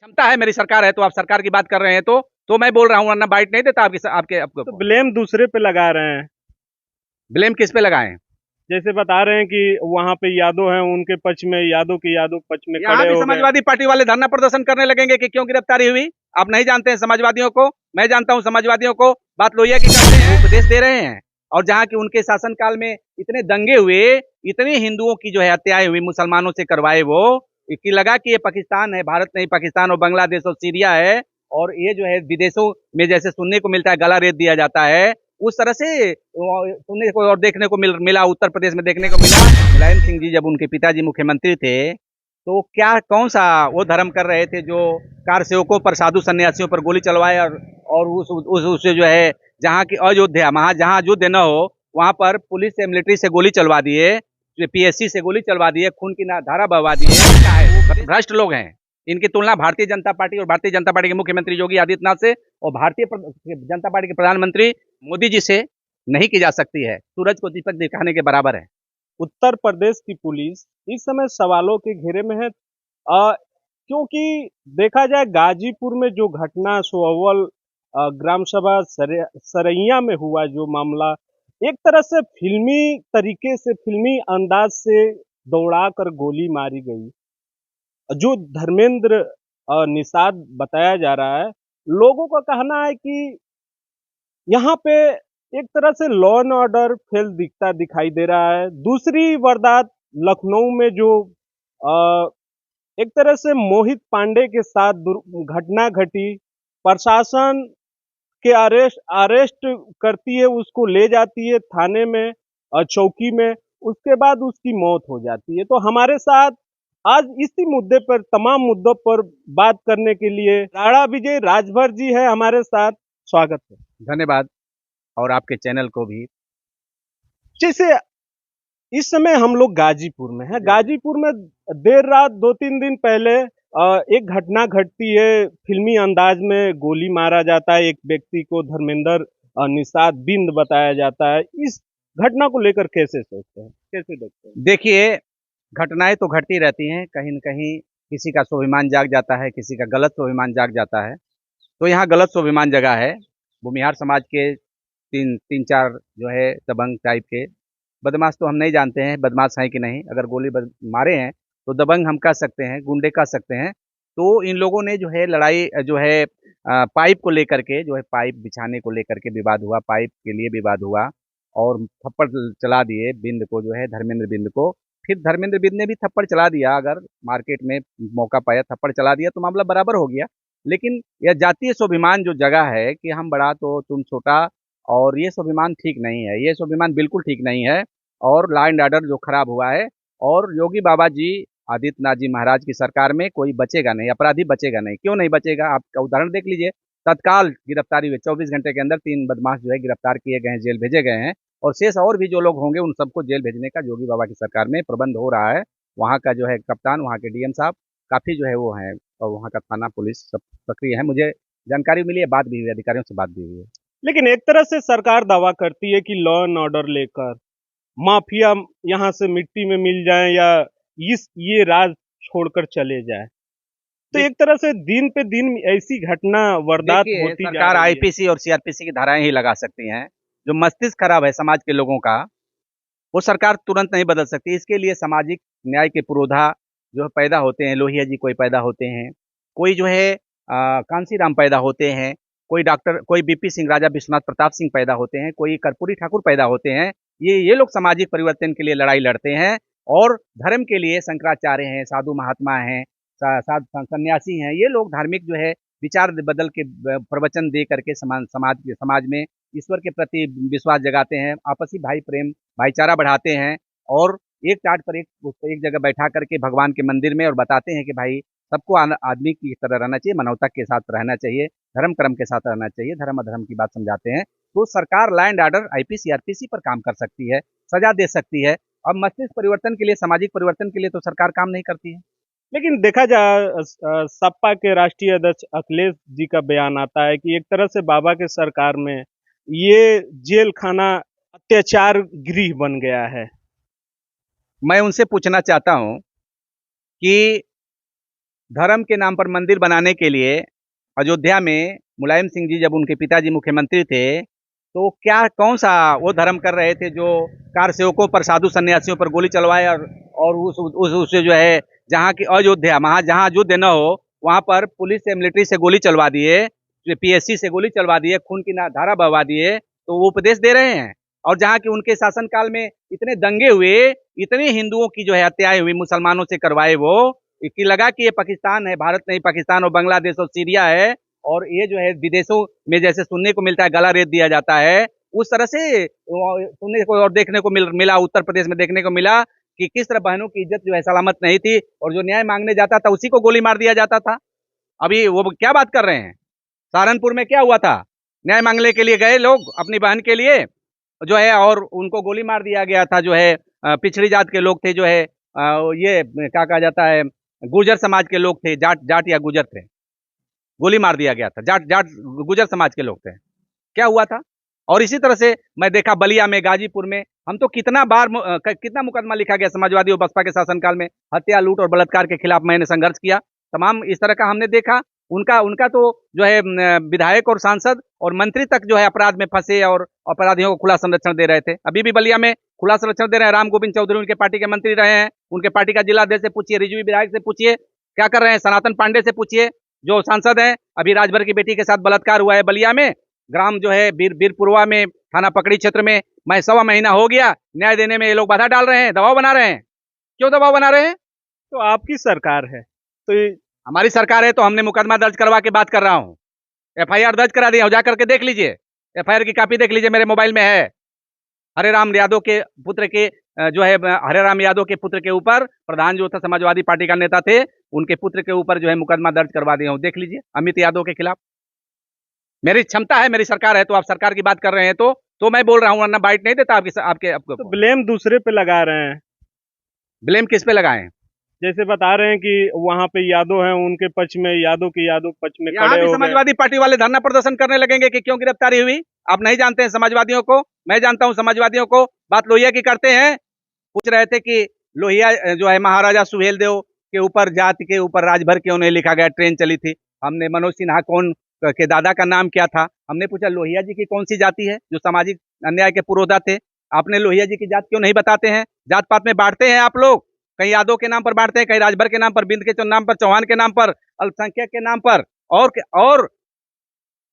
क्षमता है, मेरी सरकार है, तो आप सरकार की बात कर रहे हैं तो मैं बोल रहा हूँ, वरना बाइट नहीं देता आपके आपके आपको। तो ब्लेम दूसरे पे लगा रहे हैं। ब्लेम किस पे लगाएं? जैसे बता रहे हैं कि वहां पे यादव हैं, उनके पक्ष में यादव के यादव पक्ष में यहाँ खड़े भी हो गए। समाजवादी पार्टी वाले धरना प्रदर्शन करने लगेंगे कि क्यों गिरफ्तारी हुई। आप नहीं जानते हैं समाजवादियों को, मैं जानता हूं समाजवादियों को। बात लोहिया की करते हैं, उपदेश दे रहे हैं। और जहां की उनके शासनकाल में इतने दंगे हुए, इतनी हिंदुओं की जो है हत्याएं हुई, मुसलमानों से करवाए वो, कि लगा कि ये पाकिस्तान है, भारत नहीं पाकिस्तान और बांग्लादेश और सीरिया है। और ये जो है विदेशों में जैसे सुनने को मिलता है गला रेत दिया जाता है, उस तरह से सुनने को और देखने को मिला उत्तर प्रदेश में देखने को मिला। मुलायम सिंह जी जब उनके पिताजी मुख्यमंत्री थे, तो क्या कौन सा वो धर्म कर रहे थे जो कार सेवकों पर, साधु सन्यासियों पर गोली चलवाए, और उससे जो है जहाँ की अयोध्या, वहां जहाँ युद्ध न हो वहां पर पुलिस से मिलिट्री से गोली चलवा दिए, पीएससी से गोली चलवा दिए, खून की धारा बहवा दिए। क्या है, भ्रष्ट लोग हैं। इनकी तुलना भारतीय जनता पार्टी और भारतीय जनता पार्टी के मुख्यमंत्री योगी आदित्यनाथ से और भारतीय जनता पार्टी के प्रधानमंत्री मोदी जी से नहीं की जा सकती है। सूरज को दीपक दिखाने के बराबर है। उत्तर प्रदेश की पुलिस इस समय सवालों के घेरे में है, क्योंकि देखा जाए गाजीपुर में जो घटना सो अव्वल ग्राम सभा सरैया में हुआ जो मामला, एक तरह से फिल्मी तरीके से, फिल्मी अंदाज से दौड़ा कर गोली मारी गई। जो धर्मेंद्र निषाद बताया जा रहा है, लोगों का कहना है कि यहाँ पे एक तरह से लॉ एंड ऑर्डर फेल दिखाई दे रहा है। दूसरी वारदात लखनऊ में जो अ, एक तरह से मोहित पांडे के साथ घटना घटी, प्रशासन के अरेस्ट करती है, उसको ले जाती है थाने में, चौकी में, उसके बाद उसकी मौत हो जाती है। तो हमारे साथ आज इसी मुद्दे पर, तमाम मुद्दों पर बात करने के लिए राणा विजय राजभर जी है हमारे साथ। स्वागत है। धन्यवाद, और आपके चैनल को भी। जैसे इस समय हम लोग गाजीपुर में हैं, गाजीपुर में देर रात 2-3 दिन पहले एक घटना घटती है, फिल्मी अंदाज में गोली मारा जाता है एक व्यक्ति को, धर्मेंद्र निषाद बिंद बताया जाता है। इस घटना को लेकर कैसे सोचते हैं, कैसे देखते हैं? देखिए, घटनाएं तो घटती रहती हैं, कहीं न कहीं किसी का स्वाभिमान जाग जाता है, किसी का गलत स्वाभिमान जाग जाता है। तो यहाँ गलत स्वाभिमान जगा है। भूमिहार समाज के तीन चार जो है दबंग टाइप के बदमाश, तो हम नहीं जानते हैं बदमाश हैं कि नहीं। अगर गोली मारे हैं तो दबंग हम कह सकते हैं, गुंडे कह सकते हैं। तो इन लोगों ने जो है लड़ाई जो है पाइप को लेकर के, जो है पाइप बिछाने को लेकर के विवाद हुआ, पाइप के लिए विवाद हुआ, और थप्पड़ चला दिए बिंद को, जो है धर्मेंद्र बिंद को। फिर धर्मेंद्र बिंद ने भी थप्पड़ चला दिया, अगर मार्केट में मौका पाया थप्पड़ चला दिया तो मामला बराबर हो गया। लेकिन यह जातीय स्वाभिमान जो जगह है कि हम बड़ा तो तुम छोटा, और ये स्वाभिमान ठीक नहीं है, ये स्वाभिमान बिल्कुल ठीक नहीं है। और लॉ एंड ऑर्डर जो खराब हुआ है, और योगी बाबा जी, आदित्यनाथ जी महाराज की सरकार में कोई बचेगा नहीं, अपराधी बचेगा नहीं। क्यों नहीं बचेगा? आपका उदाहरण देख लीजिए। तत्काल गिरफ्तारी हुई, 24 घंटे के अंदर 3 बदमाश जो है गिरफ्तार किए गए हैं, जेल भेजे गए हैं। और शेष और भी जो लोग होंगे उन सबको जेल भेजने का योगी बाबा की सरकार में प्रबंध हो रहा है। वहाँ का जो है कप्तान, वहाँ के डीएम साहब काफ़ी जो है वो हैं, और वहाँ का थाना पुलिस सब सक्रिय है। मुझे जानकारी मिली है, बात भी हुई है, अधिकारियों से बात भी हुई है। लेकिन एक तरह से सरकार दावा करती है कि लॉ एंड ऑर्डर लेकर माफिया यहाँ से मिट्टी में मिल जाए, या ये राज छोड़कर चले जाए। तो एक तरह से दिन पे दिन ऐसी घटना वारदात देखिए, होती जा सरकार रही है। आईपीसी और सीआरपीसी की धाराएं ही लगा सकती हैं। जो मस्तिष्क खराब है समाज के लोगों का, वो सरकार तुरंत नहीं बदल सकती। इसके लिए सामाजिक न्याय के पुरोधा जो है पैदा होते हैं, लोहिया जी कोई पैदा होते हैं, कोई जो है कांसीराम पैदा होते हैं, कोई डॉक्टर, कोई बीपी सिंह, राजा विश्वनाथ प्रताप सिंह पैदा होते हैं, कोई कर्पूरी ठाकुर पैदा होते हैं। ये लोग सामाजिक परिवर्तन के लिए लड़ाई लड़ते हैं, और धर्म के लिए शंकराचार्य हैं, साधु महात्मा हैं, सन्यासी हैं। ये लोग धार्मिक जो है विचार बदल के प्रवचन दे करके समाज में ईश्वर के प्रति विश्वास जगाते हैं, आपसी भाई प्रेम भाईचारा बढ़ाते हैं। और एक टाट पर एक जगह बैठा करके भगवान के मंदिर में और बताते हैं कि भाई सबको आदमी की तरह रहना चाहिए, मानवता के साथ रहना चाहिए, धर्म कर्म के साथ रहना चाहिए, धर्म अधर्म की बात समझाते हैं। तो सरकार law and order IPC RPC पर काम कर सकती है, सजा दे सकती है। अब मस्तिष्क परिवर्तन के लिए, सामाजिक परिवर्तन के लिए तो सरकार काम नहीं करती है। लेकिन देखा जाए, सपा के राष्ट्रीय अध्यक्ष अखिलेश जी का बयान आता है कि एक तरह से बाबा के सरकार में ये जेल खाना अत्याचार गृह बन गया है। मैं उनसे पूछना चाहता हूं कि धर्म के नाम पर मंदिर बनाने के लिए अयोध्या में मुलायम सिंह जी जब उनके पिताजी मुख्यमंत्री थे तो क्या कौन सा वो धर्म कर रहे थे जो कार सेवकों पर साधु सन्यासियों पर गोली चलवाए और उसे जो है जहाँ की अयोध्या वहाँ जहाँ युद्ध न हो वहाँ पर पुलिस से मिलिट्री से गोली चलवा दिए, पीएससी से गोली चलवा दिए, खून की धारा बहवा दिए, तो वो उपदेश दे रहे हैं। और जहाँ की उनके शासनकाल में इतने दंगे हुए, इतने हिंदुओं की जो है हत्याएं हुई, मुसलमानों से करवाए वो कि लगा कि ये पाकिस्तान है, भारत नहीं पाकिस्तान और बांग्लादेश और सीरिया है। और ये जो है विदेशों में जैसे सुनने को मिलता है गला रेत दिया जाता है, उस तरह से सुनने को और देखने को मिला उत्तर प्रदेश में देखने को मिला कि किस तरह बहनों की इज्जत जो है सलामत नहीं थी और जो न्याय मांगने जाता था उसी को गोली मार दिया जाता था। अभी वो क्या बात कर रहे हैं? सहारनपुर में क्या हुआ था? न्याय मांगने के लिए गए लोग अपनी बहन के लिए जो है और उनको गोली मार दिया गया था। जो है पिछड़ी जात के लोग थे, जो है ये क्या कहा जाता है, गुर्जर समाज के लोग थे, जाट या गुर्जर थे, गोली मार दिया गया था। जाट गुर्जर समाज के लोग थे। क्या हुआ था? और इसी तरह से मैं देखा बलिया में, गाजीपुर में, हम तो कितना मुकदमा लिखा गया समाजवादी और बसपा के शासनकाल में, हत्या, लूट और बलात्कार के खिलाफ मैंने संघर्ष किया। तमाम इस तरह का हमने देखा। उनका तो जो है विधायक और सांसद और मंत्री तक जो है अपराध में फंसे और अपराधियों को खुला संरक्षण दे रहे थे। अभी भी बलिया में खुला संरक्षण दे रहे हैं। राम गोविंद चौधरी उनके पार्टी के मंत्री रहे हैं, उनके पार्टी का जिला अध्यक्ष से पूछिए, रिजवी विधायक से पूछिए क्या कर रहे हैं, सनातन पांडे से पूछिए जो सांसद हैं। अभी राजभर की बेटी के साथ बलात्कार हुआ है बलिया में, ग्राम जो है बीरपुरवा में, थाना पकड़ी क्षेत्र में। मैं 1.25 महीना हो गया, न्याय देने में ये लोग बाधा डाल रहे हैं, दबाव बना रहे हैं। क्यों दबाव बना रहे हैं? तो आपकी सरकार है तो हमारी सरकार है तो हमने मुकदमा दर्ज करवा के बात कर रहा हूँ। एफआईआर दर्ज करा दिया, जा करके देख लीजिए, एफआईआर की कॉपी देख लीजिए, मेरे मोबाइल में है। हरे राम यादव के पुत्र के जो है हरे राम यादव के पुत्र के ऊपर, प्रधान जो था समाजवादी पार्टी का नेता थे, उनके पुत्र के ऊपर जो है मुकदमा दर्ज करवा दिया हूँ, देख लीजिए, अमित यादव के खिलाफ। मेरी क्षमता है, मेरी सरकार है, तो आप सरकार की बात कर रहे हैं तो मैं बोल रहा हूँ, वरना बाइट नहीं देता आपको। तो ब्लेम दूसरे पे लगा रहे हैं। ब्लेम किस पे लगाएं? जैसे बता रहे हैं कि वहां पे यादव हैं, उनके पक्ष में यादव के यादव पक्ष में यहाँ खड़े भी हो गए। समाजवादी पार्टी वाले धरना प्रदर्शन करने लगेंगे कि क्यों गिरफ्तारी हुई। आप नहीं जानते हैं समाजवादियों को, मैं जानता हूँ समाजवादियों को। बात लोहिया की करते हैं। पूछ रहे थे कि लोहिया जो है महाराजा सुहेलदेव के ऊपर, जाति के ऊपर राजभर क्यों नहीं लिखा गया, ट्रेन चली थी। हमने मनोज सिन्हा कौन के दादा का नाम क्या था, हमने पूछा लोहिया जी की कौन सी जाति है जो सामाजिक अन्याय के पुरोधा थे। आपने लोहिया जी की जात क्यों नहीं बताते हैं? जात पात में बांटते हैं आप लोग, कहीं यादव के नाम पर बांटते हैं, कहीं राजभर के नाम पर, बिंद के नाम पर, चौहान के नाम पर, अल्पसंख्यक के नाम पर, और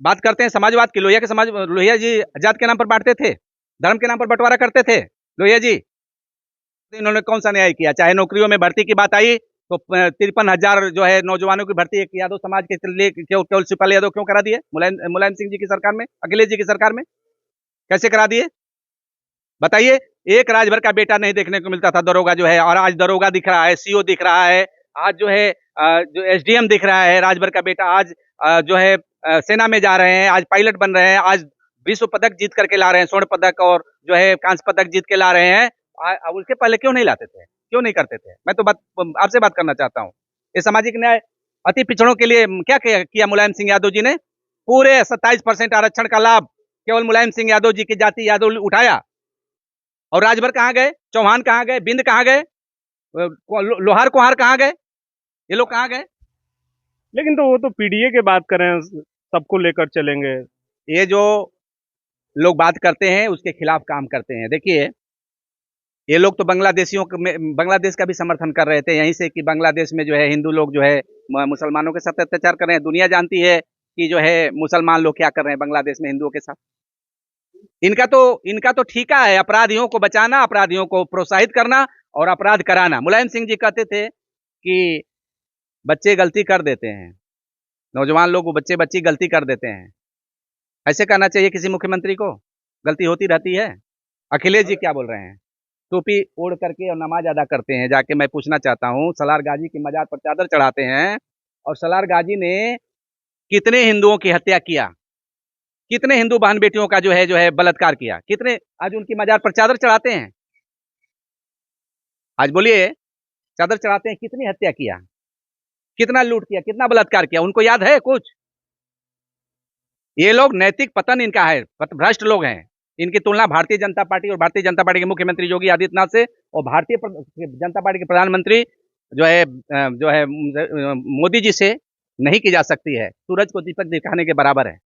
बात करते हैं समाजवाद की। लोहिया जी जात के नाम पर बांटते थे, धर्म के नाम पर बंटवारा करते थे लोहिया जी। इन्होंने कौन सा न्याय किया? चाहे नौकरियों में भर्ती की बात आई तो 53,000 जो है नौजवानों की भर्ती एक यादव समाज के लिए केवल शिवपाल यादव क्यों करा दिए? मुलायम सिंह जी की सरकार में, अखिलेश जी की सरकार में कैसे करा दिए बताइए? एक राजभर का बेटा नहीं देखने को मिलता था दरोगा जो है, और आज दरोगा दिख रहा है, सीओ दिख रहा है, आज जो है जो एसडीएम दिख रहा है राजभर का बेटा। आज जो है सेना में जा रहे हैं, आज पायलट बन रहे हैं, आज विश्व पदक जीत करके ला रहे हैं, स्वर्ण पदक और जो है कांस्य पदक जीत के ला रहे हैं। उसके पहले क्यों नहीं लाते थे, क्यों नहीं करते थे? मैं तो आपसे बात करना चाहता हूँ। ये सामाजिक न्याय अति पिछड़ों के लिए क्या किया मुलायम सिंह यादव जी ने? पूरे 27% आरक्षण का लाभ केवल मुलायम सिंह यादव जी की जाति यादव उठाया। और राजभर कहाँ गए? चौहान कहाँ गए? बिंद कहाँ गए? लोहार कुहार कहाँ गए? ये लोग कहाँ गए? लेकिन तो वो तो पीडीए के बात कर रहे हैं, सबको लेकर चलेंगे। ये जो लोग बात करते हैं उसके खिलाफ काम करते हैं। देखिए, ये लोग तो बांग्लादेश का भी समर्थन कर रहे थे, यहीं से कि बांग्लादेश में जो है हिंदू लोग जो है मुसलमानों के साथ अत्याचार कर रहे हैं। दुनिया जानती है कि जो है मुसलमान लोग क्या कर रहे हैं बांग्लादेश में हिंदुओं के साथ। इनका तो ठीका है अपराधियों को बचाना, अपराधियों को प्रोत्साहित करना और अपराध कराना। मुलायम सिंह जी कहते थे कि बच्चे गलती कर देते हैं, नौजवान लोग बच्ची गलती कर देते हैं, ऐसे कहना चाहिए किसी मुख्यमंत्री को? गलती होती रहती है। अखिलेश जी क्या बोल रहे हैं? टोपी ओढ़ करके और नमाज अदा करते हैं। जाके मैं पूछना चाहता हूँ, सलार गाजी की मजार पर चादर चढ़ाते हैं, और सलार गाजी ने कितने हिंदुओं की हत्या किया, कितने हिंदू बहन बेटियों का जो है बलात्कार किया, कितने आज उनकी मजार पर चादर चढ़ाते हैं? आज बोलिए, चादर चढ़ाते हैं, कितनी हत्या किया, कितना लूट किया, कितना बलात्कार किया, उनको याद है कुछ? ये लोग नैतिक पतन इनका है, भ्रष्ट लोग हैं। इनकी तुलना भारतीय जनता पार्टी और भारतीय जनता पार्टी के मुख्यमंत्री योगी आदित्यनाथ से और भारतीय जनता पार्टी के प्रधानमंत्री जो है मोदी जी से नहीं की जा सकती है। सूरज को दीपक दिखाने के बराबर है।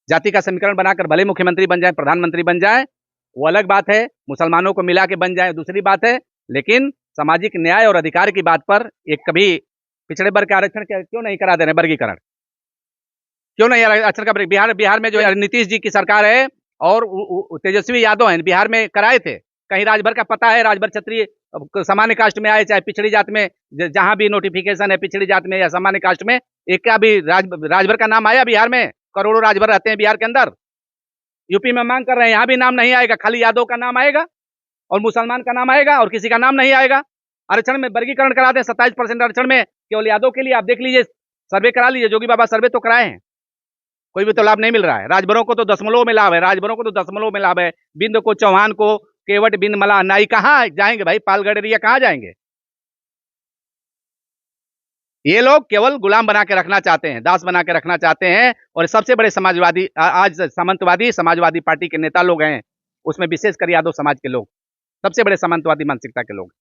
जाति का समीकरण बनाकर भले मुख्यमंत्री बन जाए, प्रधानमंत्री बन जाए, वो अलग बात है। मुसलमानों को मिला के बन जाए दूसरी बात है। लेकिन सामाजिक न्याय और अधिकार की बात पर एक कभी पिछड़े वर्ग का आरक्षण क्यों नहीं करा दे रहे, वर्गीकरण क्यों नहीं आरक्षण का? बिहार में जो है नीतीश जी की सरकार है और तेजस्वी यादव है, बिहार में कराए थे। कहीं राजभर का पता है? राजभर क्षत्रिय सामान्य कास्ट में आए, चाहे पिछड़ी जात में, जहां भी नोटिफिकेशन है पिछड़ी जात में या सामान्य कास्ट में, एक का भी राजभर का नाम आया बिहार में? करोड़ों राजभर रहते हैं बिहार के अंदर। यूपी में मांग कर रहे हैं, यहां भी नाम नहीं आएगा। खाली यादव का नाम आएगा और मुसलमान का नाम आएगा और किसी का नाम नहीं आएगा। आरक्षण में वर्गीकरण करा दें, 27% आरक्षण में केवल यादव के लिए। आप देख लीजिए, सर्वे करा लीजिए, जोगी बाबा सर्वे तो कराए हैं, कोई भी तो लाभ नहीं मिल रहा है। राजभरों को तो दशमलव में लाभ है, राजभरों को तो दशमलव में लाभ है। बिंद को, चौहान को, केवट, बिंद, मला, नाई कहां जाएंगे भाई? पालगढ़ एरिया कहां जाएंगे? ये लोग केवल गुलाम बना के रखना चाहते हैं, दास बना के रखना चाहते हैं। और सबसे बड़े समाजवादी, आज सामंतवादी समाजवादी पार्टी के नेता लोग हैं, उसमें विशेषकर यादव समाज के लोग सबसे बड़े सामंतवादी मानसिकता के लोग।